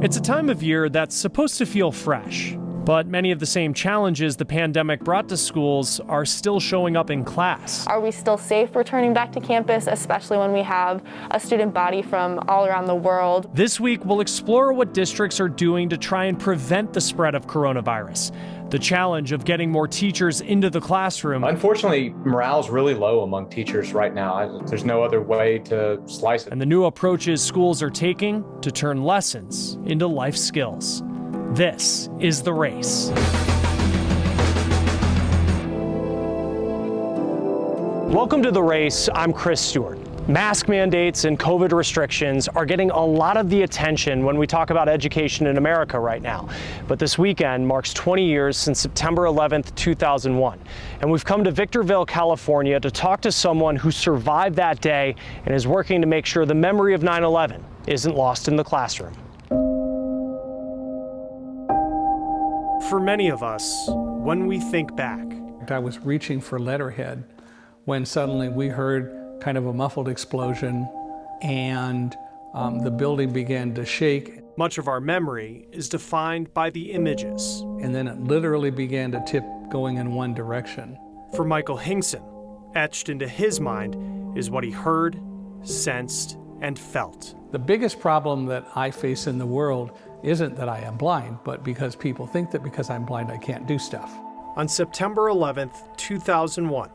It's a time of year that's supposed to feel fresh, but many of the same challenges the pandemic brought to schools are still showing up in class. Are we still safe returning back to campus, especially when we have a student body from all around the world? This week, we'll explore what districts are doing to try and prevent the spread of coronavirus, the challenge of getting more teachers into the classroom. Unfortunately, morale's really low among teachers right now. There's no other way to slice it. And the new approaches schools are taking to turn lessons into life skills. This is The Race. Welcome to The Race. I'm Chris Stewart. Mask mandates and COVID restrictions are getting a lot of the attention when we talk about education in America right now. But this weekend marks 20 years since September 11th, 2001. And we've come to Victorville, California to talk to someone who survived that day and is working to make sure the memory of 9/11 isn't lost in the classroom. For many of us, when we think back, I was reaching for letterhead when suddenly we heard kind of a muffled explosion and the building began to shake. much of our memory is defined by the images. And then it literally began to tip going in one direction. For Michael Hingson, etched into his mind is what he heard, sensed, and felt. The biggest problem that I face in the world isn't that I am blind, but because people think that because I'm blind I can't do stuff. On September 11th, 2001,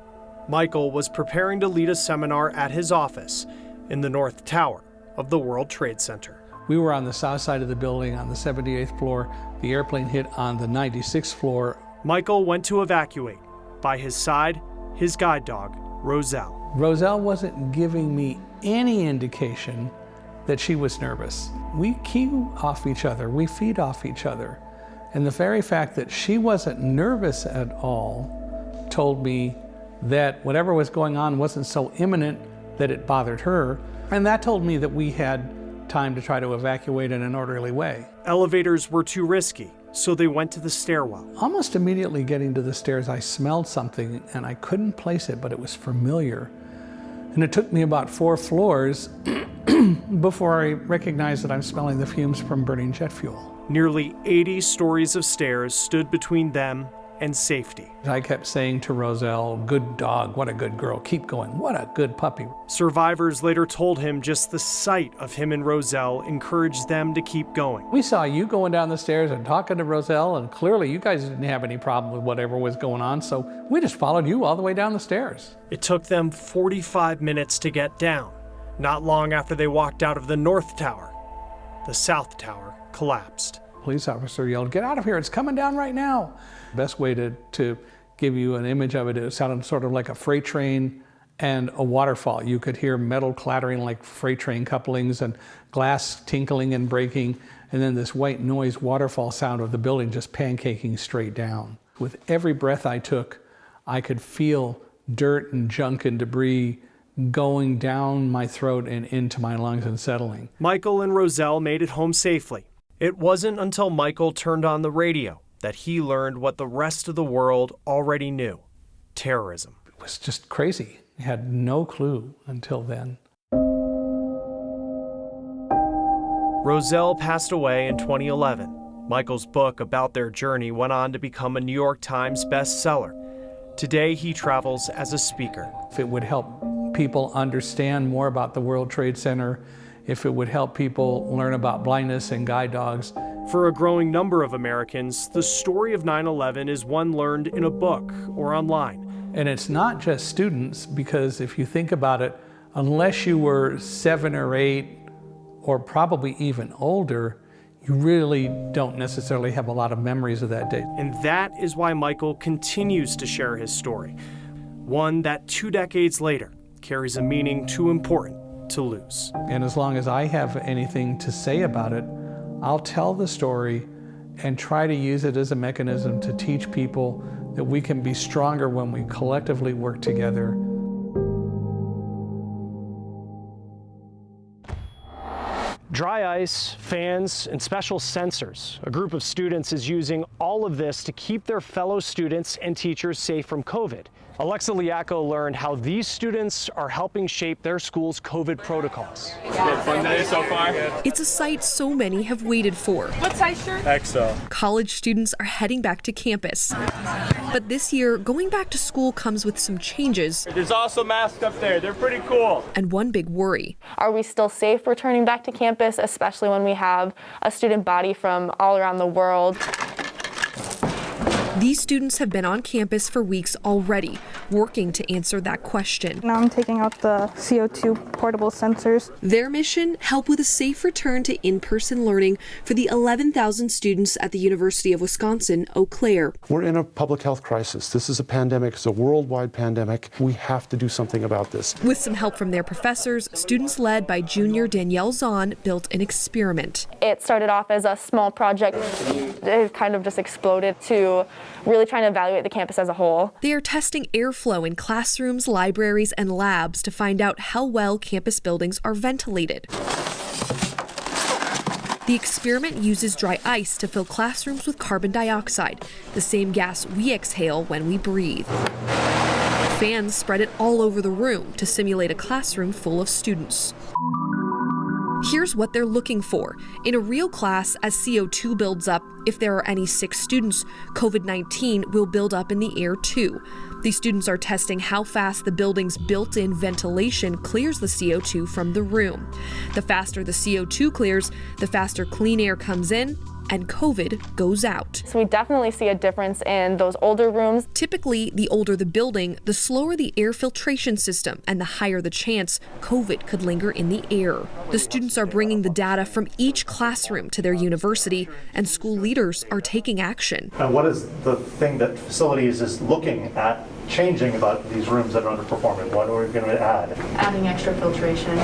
Michael was preparing to lead a seminar at his office in the North Tower of the World Trade Center. We were on the south side of the building on the 78th floor. The airplane hit on the 96th floor. Michael went to evacuate. By his side, his guide dog, Roselle. Roselle wasn't giving me any indication that she was nervous. We cue off each other, we feed off each other. And the very fact that she wasn't nervous at all told me that whatever was going on wasn't so imminent that it bothered her. And that told me that we had time to try to evacuate in an orderly way. Elevators were too risky, so they went to the stairwell. Almost immediately getting to the stairs, I smelled something and I couldn't place it, but it was familiar. And it took me about 4 floors before I recognized that I'm smelling the fumes from burning jet fuel. Nearly 80 stories of stairs stood between them and safety. I kept saying to Roselle, "Good dog, what a good girl, keep going, what a good puppy." Survivors later told him just the sight of him and Roselle encouraged them to keep going. We saw you going down the stairs and talking to Roselle, and clearly you guys didn't have any problem with whatever was going on, so we just followed you all the way down the stairs. It took them 45 minutes to get down. Not long after they walked out of the North Tower, the South Tower collapsed. Police officer yelled, "Get out of here, it's coming down right now." Best way to give you an image of it, it sounded sort of like a freight train and a waterfall. You could hear metal clattering like freight train couplings and glass tinkling and breaking, and then this white noise waterfall sound of the building just pancaking straight down. With every breath I took, I could feel dirt and junk and debris going down my throat and into my lungs and settling. Michael and Roselle made it home safely. It wasn't until Michael turned on the radio that he learned what the rest of the world already knew: terrorism. It was just crazy. I had no clue until then. Roselle passed away in 2011. Michael's book about their journey went on to become a New York Times bestseller. Today, he travels as a speaker. If it would help people understand more about the World Trade Center, if it would help people learn about blindness and guide dogs. For a growing number of Americans, the story of 9/11 is one learned in a book or online. And it's not just students, because if you think about it, unless you were 7 or 8, or probably even older, you really don't necessarily have a lot of memories of that day. And that is why Michael continues to share his story, one that 2 decades later carries a meaning too important to lose. And as long as I have anything to say about it, I'll tell the story and try to use it as a mechanism to teach people that we can be stronger when we collectively work together. Dry ice, fans, and special sensors. A group of students is using all of this to keep their fellow students and teachers safe from COVID. Alexa Liaco learned how these students are helping shape their school's COVID protocols. Fun day so far? It's a sight so many have waited for. What size shirt? EXO. College students are heading back to campus. But this year, going back to school comes with some changes. There's also masks up there. They're pretty cool. And one big worry. Are we still safe returning back to campus, especially when we have a student body from all around the world? These students have been on campus for weeks already, working to answer that question. Now I'm taking out the CO2 portable sensors. Their mission, help with a safe return to in-person learning for the 11,000 students at the University of Wisconsin, Eau Claire. We're in a public health crisis. This is a pandemic. It's a worldwide pandemic. We have to do something about this. With some help from their professors, students led by junior Danielle Zahn built an experiment. It started off as a small project. It kind of just exploded to really trying to evaluate the campus as a whole. They are testing airflow in classrooms, libraries, and labs to find out how well campus buildings are ventilated. The experiment uses dry ice to fill classrooms with carbon dioxide, the same gas we exhale when we breathe. Fans spread it all over the room to simulate a classroom full of students. Here's what they're looking for. In a real class, as CO2 builds up, if there are any sick students, COVID-19 will build up in the air too. These students are testing how fast the building's built-in ventilation clears the CO2 from the room. The faster the CO2 clears, the faster clean air comes in, and COVID goes out. So we definitely see a difference in those older rooms. Typically, the older the building, the slower the air filtration system and the higher the chance COVID could linger in the air. The students are bringing the data from each classroom to their university, and school leaders are taking action. And what is the thing that facilities is looking at changing about these rooms that are underperforming? What are we going to add? Adding extra filtration.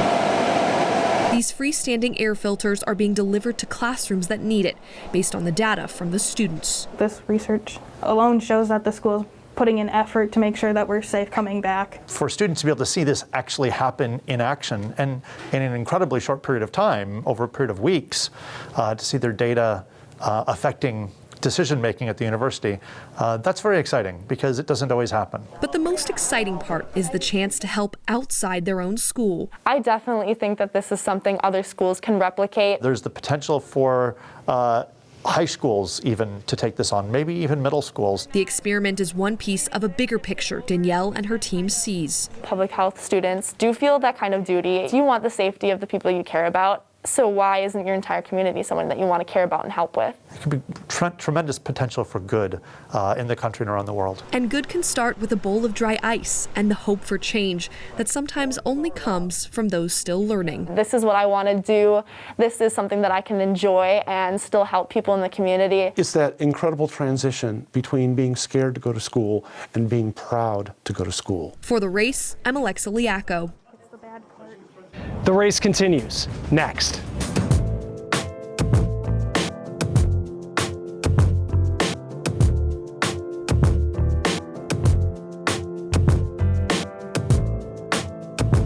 These freestanding air filters are being delivered to classrooms that need it, based on the data from the students. This research alone shows that the school is putting in effort to make sure that we're safe coming back. For students to be able to see this actually happen in action and in an incredibly short period of time, over a period of weeks, to see their data affecting decision-making at the university, that's very exciting because it doesn't always happen. But the most exciting part is the chance to help outside their own school. I definitely think that this is something other schools can replicate. There's the potential for high schools even to take this on, maybe even middle schools. The experiment is one piece of a bigger picture Danielle and her team sees. Public health students do feel that kind of duty. You want the safety of the people you care about. So why isn't your entire community someone that you want to care about and help with? It could be tremendous potential for good in the country and around the world. And good can start with a bowl of dry ice and the hope for change that sometimes only comes from those still learning. This is what I want to do. This is something that I can enjoy and still help people in the community. It's that incredible transition between being scared to go to school and being proud to go to school. For The Race, I'm Alexa Liaco. The race continues next.